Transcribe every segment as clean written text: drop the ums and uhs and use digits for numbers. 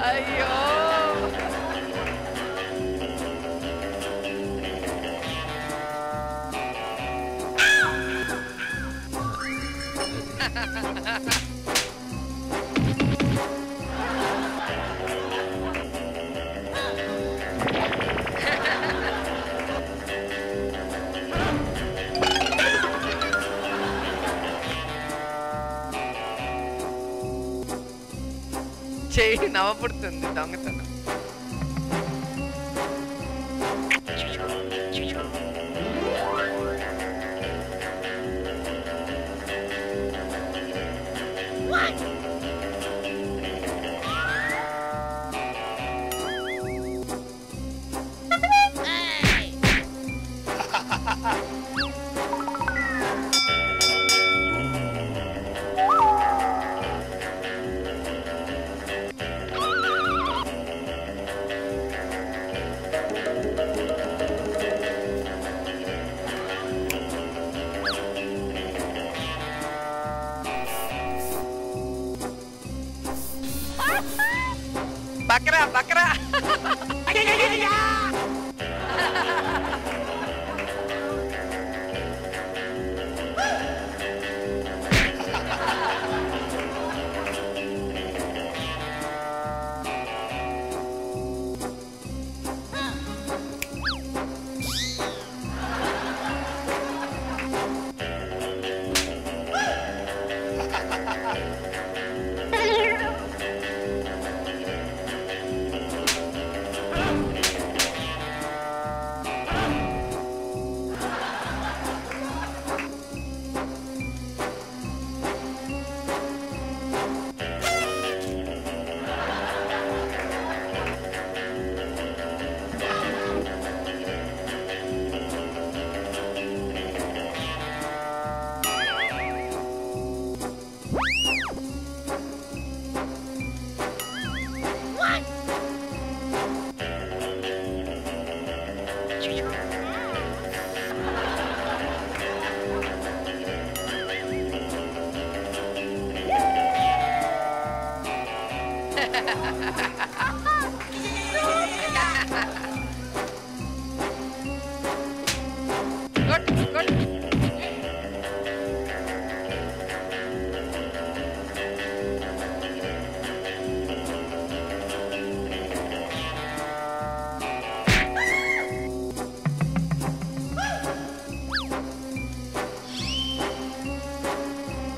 అయ్యో చెయ్యి నవ్వపుడుతుంది దొంగతనం. బక్రా బక్రా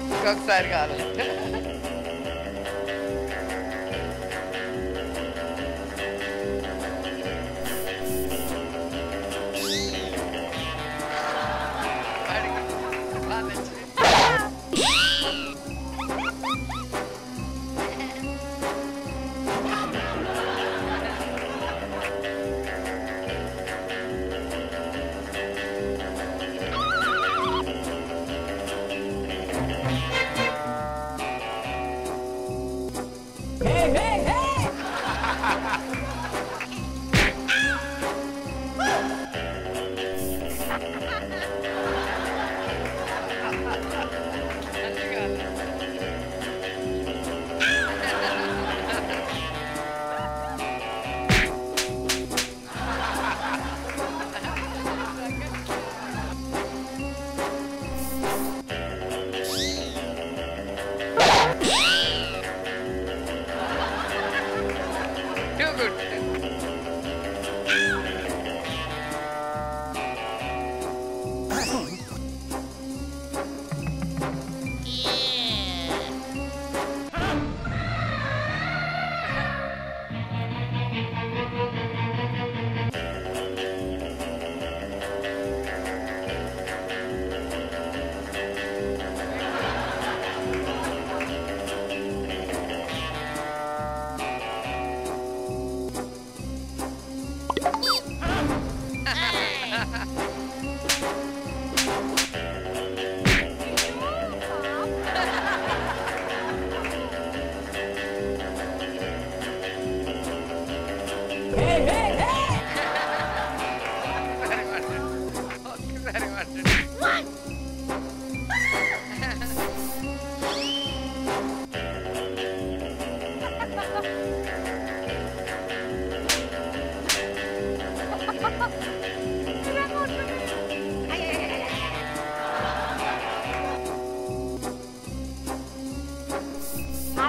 ఇంకొకసారి కావాలంటే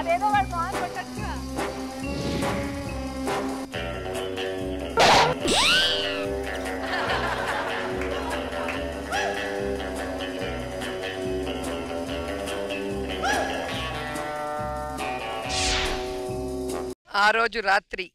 అదేదో వాడు మాన్ కొట్టచ్చుగా. ఆ రోజు రాత్రి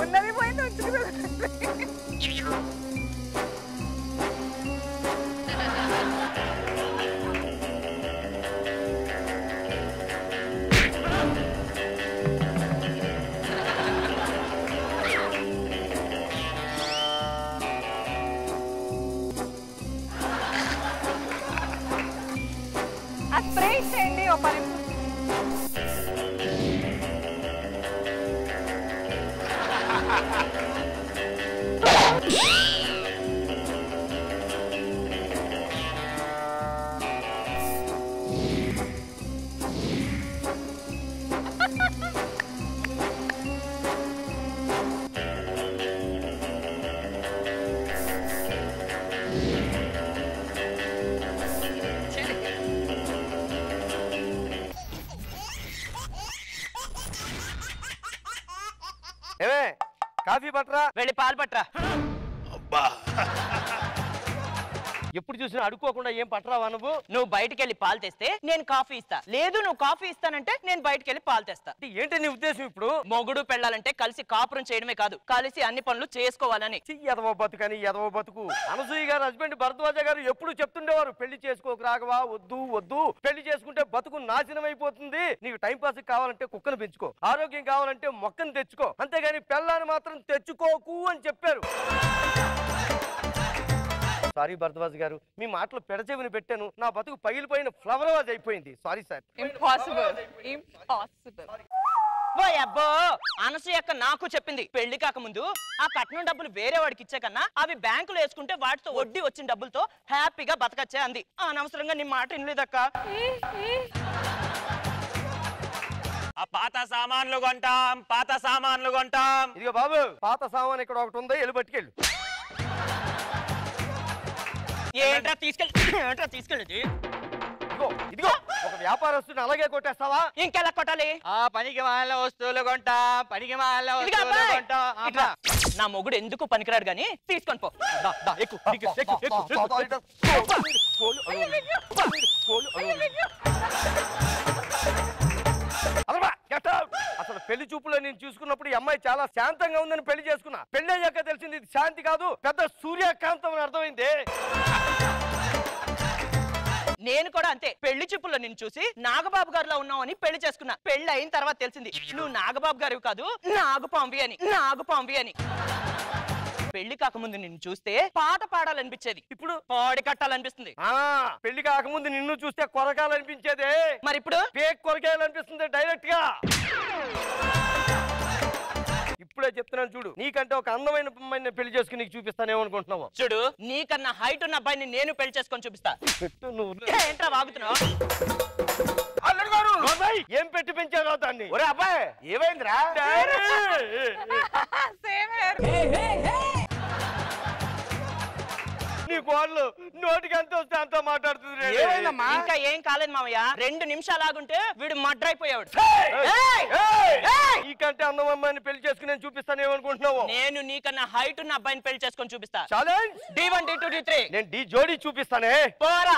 ఉన్నది పోయింది ఉంచుకుంది. ఆ స్ప్రే చేయండి ఓ 10 నిమిషాలు. ఏమే కాఫీ పట్రా, వెళ్ళి పాలు పట్రా. ఎప్పుడు చూసినా అడుక్కోకుండా ఏం పట్టరావా నువ్వు? నువ్వు బయటికి వెళ్ళి పాలు తెస్తే నేను కాఫీ ఇస్తా, లేదు నువ్వు కాఫీ ఇస్తానంటే నేను బయటికి వెళ్ళి పాలు తెస్తా. ఏంటి నీ ఉద్దేశం ఇప్పుడు? మొగుడు పెళ్ళాలంటే కలిసి కాపురం చేయడమే కాదు, కలిసి అన్ని పనులు చేసుకోవాలని. ఎదవ బతుకని ఎదవ బతుకు. అనసూయ గారు హస్బెండ్ భరద్వాజ గారు ఎప్పుడు చెప్తుండేవారు, పెళ్లి చేసుకోకు రాఘవా, వద్దు వద్దు, పెళ్లి చేసుకుంటే బతుకు నాశనం అయిపోతుంది, నీకు టైం పాస్ కావాలంటే కుక్కను పెంచుకో, ఆరోగ్యం కావాలంటే మొక్కను తెచ్చుకో, అంతేగాని పెళ్ళాన్ని మాత్రం తెచ్చుకోకు అని చెప్పారు. సారీ భరద్వాజ్ గారు, మీ మాటలు పెడచెవిని పెట్టాను, నా బతుకు పగిలిపోయిన ఫ్లవర్ వాజ్ అయిపోయింది. Sorry sir. Impossible impossible. ఓ అబ్బో, అనసూయక్క నాకు చెప్పింది, పెళ్లి కాకముందు ఆ కట్నం డబ్బులు వేరే వాడికి ఇచ్చే కన్నా అవి బ్యాంకులో వేసుకుంటే వాటితో వడ్డీ వచ్చిన డబ్బులతో హ్యాపీగా బతకచ్చే అంది. అనవసరంగా నీ మాట వినలేదక్క. ఆ పాత సామాన్లు కొంటాం, పాత సామాన్లు కొంటాం. ఇదిగో బాబు, పాత సామాన్ ఇక్కడ ఒకటి ఉందో, వెళ్ళి పట్టుకెళ్ళు. ఏంట్రా తీసుకెళ్ళేది? ఇదిగో ఇదిగో, ఒక వ్యాపారస్తుని అలాగే కొట్టేస్తావా? ఇంకెలా కొట్టాలి? ఆ పనికి మాల వస్తువులు కొంటాం, పనికి మాల ఇదిగో వస్తువులు అబ్బాయి, కొంటాం. ఇట్రా. నా మొగుడు ఎందుకు పనికిరాడు గాని తీసుకొని పో. దా, దా, ఎక్కు, ఎక్కు, ఎక్కు, ఎక్కు. అదమ్మా, get out. అసలు పెళ్లి చూపులో నేను చూసుకున్నప్పుడు ఈ అమ్మాయి చాలా శాంతంగా ఉందని పెళ్లి చేసుకున్నా. పెళ్లి అయ్యాక తెలిసింది ఇది శాంతి కాదు, పెద్ద సూర్యకాంతం అని అర్థమైంది. నేను కూడా అంతే, పెళ్లి చూపుల్లో నిన్ను చూసి నాగబాబు గారిలో ఉన్నావు అని పెళ్లి చేసుకున్నా. పెళ్లి అయిన తర్వాత తెలిసింది నువ్వు నాగబాబు గారివి కాదు, నాగుపాంవి అని. పెళ్లి కాకముందు నిన్ను చూస్తే పాట పాడాలనిపించేది, ఇప్పుడు పాడి కట్టాలనిపిస్తుంది. పెళ్లి కాకముందు నిన్ను చూస్తే కొరకాలనిపించేదే, మరి ఇప్పుడు పేక్ కొరకాలనిపిస్తుంది డైరెక్ట్ గా. ఇప్పుడే చెప్తున్నాను చూడు, నీకంటే ఒక అందమైన అమ్మాయిని పెళ్లి చేసుకుని నీకు చూపిస్తానేమనుకుంటున్నావు? చూడు, నీకన్నా హైట్ ఉన్న అబ్బాయిని నేను పెళ్లి చేసుకొని చూపిస్తా. ఏంట్రా వాగుతున్నావు? ఏం పెట్టి పెంచారో దాన్ని? ఒరే అబ్బాయి, ఏమైందిరా? నీ కోళ్ళు నోటికి ఎంత వస్తే అంత మాట్లాడుతుంది. ఏమైందమ్మా? ఇంకా ఏం కాలేదు మామయ్య, 2 నిమిషాలు ఆగుంటే వీడు మర్డర్ అయిపోయాడు. నీకంటే అందమైన పెళ్లి చేసుకుని నేను చూపిస్తానేమనుకుంటున్నావు? నేను నీకన్నా హైట్ ఉన్న అబ్బాయిని పెళ్లి చేసుకొని చూపిస్తా. Challenge D1 D2 D3. నేను డి జోడి చూపిస్తానే. పోరా.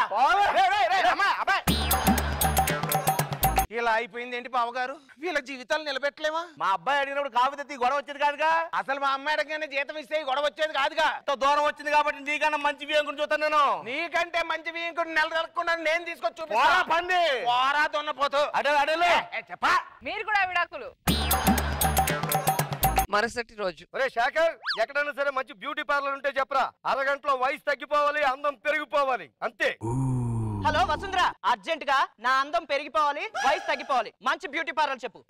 ఇలా అయిపోయింది ఏంటి బావగారు? వీళ్ళ జీవితాలు నిలబెట్టలేమా? మా అబ్బాయి అడిగినప్పుడు కాఫీ తెచ్చి గొడవ వచ్చేది కాదుగా. అసలు మా అమ్మాయి అడగగానే జీతం ఇస్తే ఈ గొడవ వచ్చేది కాదుగా. దూరం వచ్చింది కాబట్టి నీకన్నా మంచి బియ్యం గురించి చూస్తాను నేను. నీకంటే మంచి బియ్యం నెల జరగకుండా నేను తీసుకొచ్చి పోరా చూపిస్తా. పంది. పోరా దున్నపోతు. అడలే చెప్పా. మీరు కూడా విడాకులు. మరుసటి రోజు ఒరే శేఖర్, ఎక్కడైనా సరే మంచి బ్యూటీ పార్లర్ ఉంటే చెప్పరా. అరగంటలో వయసు తగ్గిపోవాలి, అందం పెరిగిపోవాలి, అంతే. హలో వసుంధర, అర్జెంట్ గా నా అందం పెరిగిపోవాలి, వయసు తగ్గిపోవాలి, మంచి బ్యూటీ పార్లర్ చెప్పు.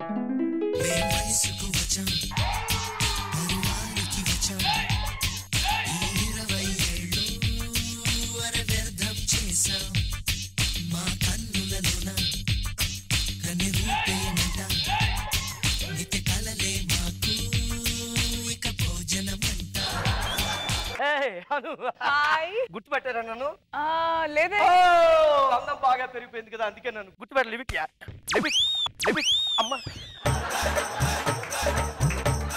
హాయ్. గుర్తుపెట్టారా నన్ను? లేదే. అందం బాగా పెరిగిపోయింది కదా, అందుకే నన్ను గుర్తుపెట్ట. లిమిక్ అమ్మా,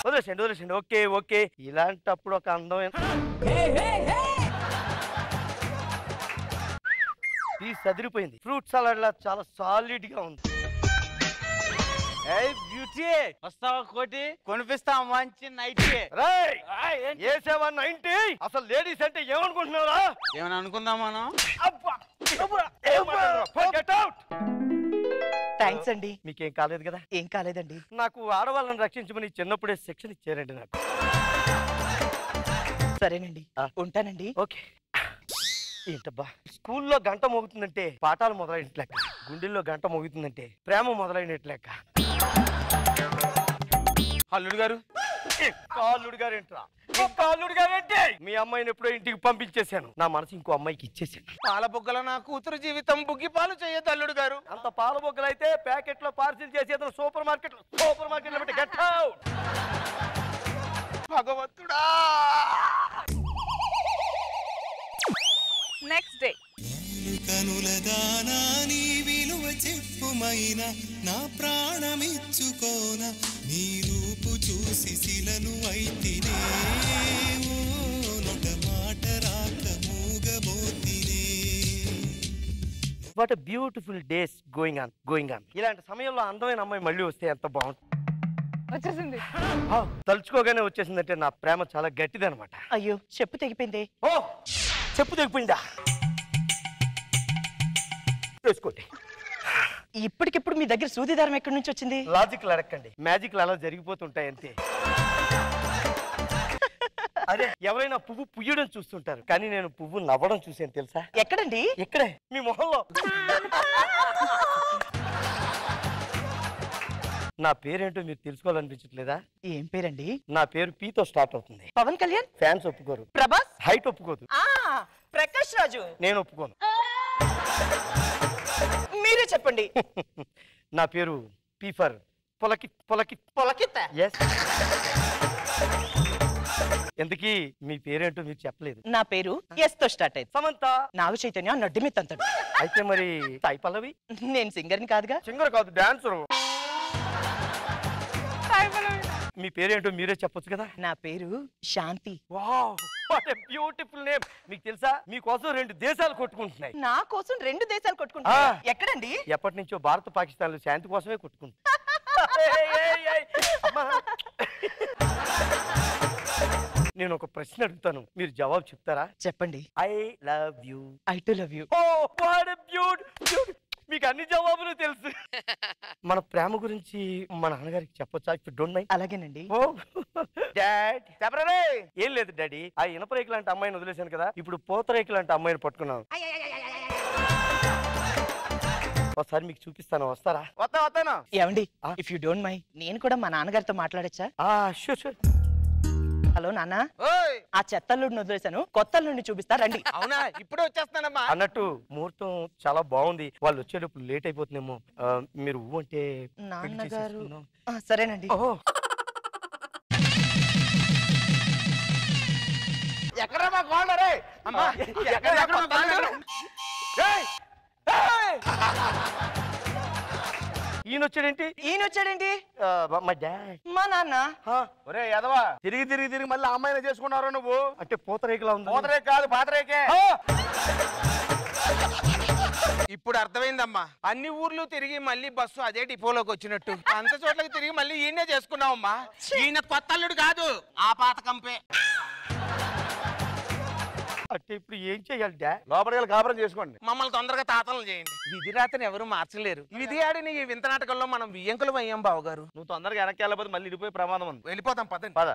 వదిలేసండి. ఓకే ఓకే, ఇలాంటప్పుడు ఒక అందమైన ఇది సదిరిపోయింది. ఫ్రూట్ సలాడ్ లా చాలా సాలిడ్ గా ఉంది. బ్యూటీ వస్తావా కోటి? కొనిపిస్తా మంచి నైటీ. అసలు లేడీస్ అంటే ఏమనుకుంటున్నారా? ఏమని అనుకుందాం మనం? థ్యాంక్స్ అండి. మీకేం కాలేదు కదా? ఏం కాలేదండి. నాకు ఆడవాళ్ళని రక్షించమని చిన్నప్పుడే శిక్షణ ఇచ్చారండి నాకు. సరేనండి, ఉంటానండి. ఓకే. ఏంటబ్బా, స్కూల్లో గంట మోగుతుందంటే పాఠాలు మొదలైనట్లేక, గుండెల్లో గంట మోగుతుందంటే ప్రేమ మొదలైనట్లేక. అల్లుడు గారు. అల్లుడు గారు ఏంట్రా? అల్లుడు గారేంటి? మీ అమ్మాయిని ఎప్పుడో ఇంటికి పంపించేశాను, నా మనసు ఇంకో అమ్మాయికి ఇచ్చేసాను. పాల బుగ్గల నా కూతురు జీవితం బుగ్గి పాలు చేయొద్దు అల్లుడు గారు. అంత పాల బొగ్గలు అయితే ప్యాకెట్ లో పార్సిల్ చేసేది సూపర్ మార్కెట్ లో పెట్టి గెట్ అవుట్. భగవంతుడా. Next day. కనుల దానా నీ విలువ చెప్పుమైన నా ప్రాణమిచ్చుకోన నీ రూపు చూసి శిలను అయితినే నొట మాట రాక మూగబోతినే. What beautiful days going on. ఇలాంటి సమయంలో అందమైన అమ్మాయి మళ్ళీ వస్తే ఎంత బాగుంటుంది. వచ్చేసింది. తలుచుకోగానే వచ్చేసిందంటే నా ప్రేమ చాలా గట్టిది అనమాట. అయ్యో, చెప్పు తెగిపోయింది. ఓ, చెప్పు తెగిపోయిందా? వేసుకోండి. ఇప్పటికిప్పుడు మీ దగ్గర సూదిదారం ఎక్కడి నుంచి వచ్చింది? లాజిక్లు అడగండి, మ్యాజిక్లు అలా జరిగిపోతుంటాయి అంతే. అదే ఎవరైనా పువ్వు పుయ్యడం చూస్తుంటారు, కానీ నేను పువ్వు నవ్వడం చూసాను తెలుసా? ఎక్కడండి? ఇక్కడే మీ మొహంలో. నా పేరేంటో మీరు తెలుసుకోవాలనిపించట్లేదా? ఏం పేరండి? నా పేరు పీతో స్టార్ట్ అవుతుంది. పవన్ కళ్యాణ్? ఫ్యాన్స్ ఒప్పుకోరు. ప్రభాస్? హైట్ ఒప్పుకోదు. ప్రకాష్ రాజు? నేను ఒప్పుకోను. మీరే చెప్పండి. నా పేరు పీ ఫర్ పొలకిత్త. ఎస్. ఎందుకీ మీ పేరేంటో మీరు చెప్పలేదు. నా పేరు ఎస్ తో స్టార్ట్ అయింది. సమంత. నాగ చైతన్య నడ్డి మీద తంతాడు. అయితే మరి సాయి పల్లవి? నేను సింగర్ని కాదుగా. సింగర్ కాదు, డాన్సర్. మీ పేరేంటో మీరే చెప్పొచ్చు కదా. నా పేరు Shanti. Wow, what a beautiful name. మీకు తెలుసా, మీకోసం 2 దేశాలు కొట్టుకుంటున్నాయి. నా కోసం 2 దేశాలు కొట్టుకుంటున్నాయి? ఎక్కడండి? ఎప్పటి నుంచో భారత్ పాకిస్తాన్లు శాంతి కోసమే కొట్టుకుంటున్నాయి. నేను ఒక ప్రశ్న అడుగుతాను, మీరు జవాబు చెప్తారా? చెప్పండి. I love you. I to love you. మీకు అన్ని జవాబులు తెలుసు. మన ప్రేమ గురించి మా నాన్నగారికి చెప్పొచ్చా? ఇప్పుడు డోంట్ మైండ్. అలాగేనండి. డాడ్ చెప్పరే. ఏం లేదు డాడీ, ఆ ఇనపరేకు లాంటి అమ్మాయిని వదిలేశాను కదా, ఇప్పుడు పూతరేకు లాంటి అమ్మాయిని పట్టుకున్నాను. ఒకసారి మీకు చూపిస్తాను, వస్తారా? వస్తాను. ఏమండి, ఇఫ్ యూ డోంట్ మైండ్, నేను కూడా మా నాన్నగారితో మాట్లాడచ్చా? షూర్. హలో నాన్న, ఆ చెత్తల్లుడిని వదిలేశాను, కొత్తల్లుడిని చూపిస్తా రండి. అవునా? ఇప్పుడే వచ్చేస్తానమ్మా. అన్నట్టు ముహూర్తం చాలా బాగుంది, వాళ్ళు వచ్చేటప్పుడు లేట్ అయిపోతుందేమో. మీరు అంటే నాన్నగారు. సరేనండి. ఎక్కడ మా కోళ్ళరే? అమ్మా, ఎక్కడ మా కోళ్ళరే? ఈయనొచ్చాడేంటి? మా డాడ్. మా నాన్న. ఒరే ఎదవా, తిరిగి మళ్ళీ అమ్మాయిని చేసుకున్నారా నువ్వు? అంటే పూతరేకులా ఉంది. పూతరేకు కాదు, పాతరేకే. ఇప్పుడు అర్థమైందమ్మా అన్ని ఊర్లు తిరిగి మళ్ళీ బస్సు అదే డిపోలోకి వచ్చినట్టు అంత చోట్లకి తిరిగి మళ్ళీ ఈయనే చేసుకున్నావమ్మా. ఈయన కొత్త అల్లుడు కాదు, ఆ పాత కంపే. అంటే ఇప్పుడు ఏం చెయ్యాలి డా? లోపలికి వెళ్ళి కాపురం చేసుకోండి. మమ్మల్ని తొందరగా తాతలను చేయండి. విధి రాతని ఎవరు మార్చలేరు. విధి ఆడిన ఈ వింత నాటకంలో మనం వియ్యంకులు అయ్యాం బావగారు. నువ్వు తొందరగా వెనక్కి వెళ్ళబోతే మళ్ళీ ఇడిపోయే ప్రమాదం ఉంది. వెళ్ళిపోతాం పదండి. పద.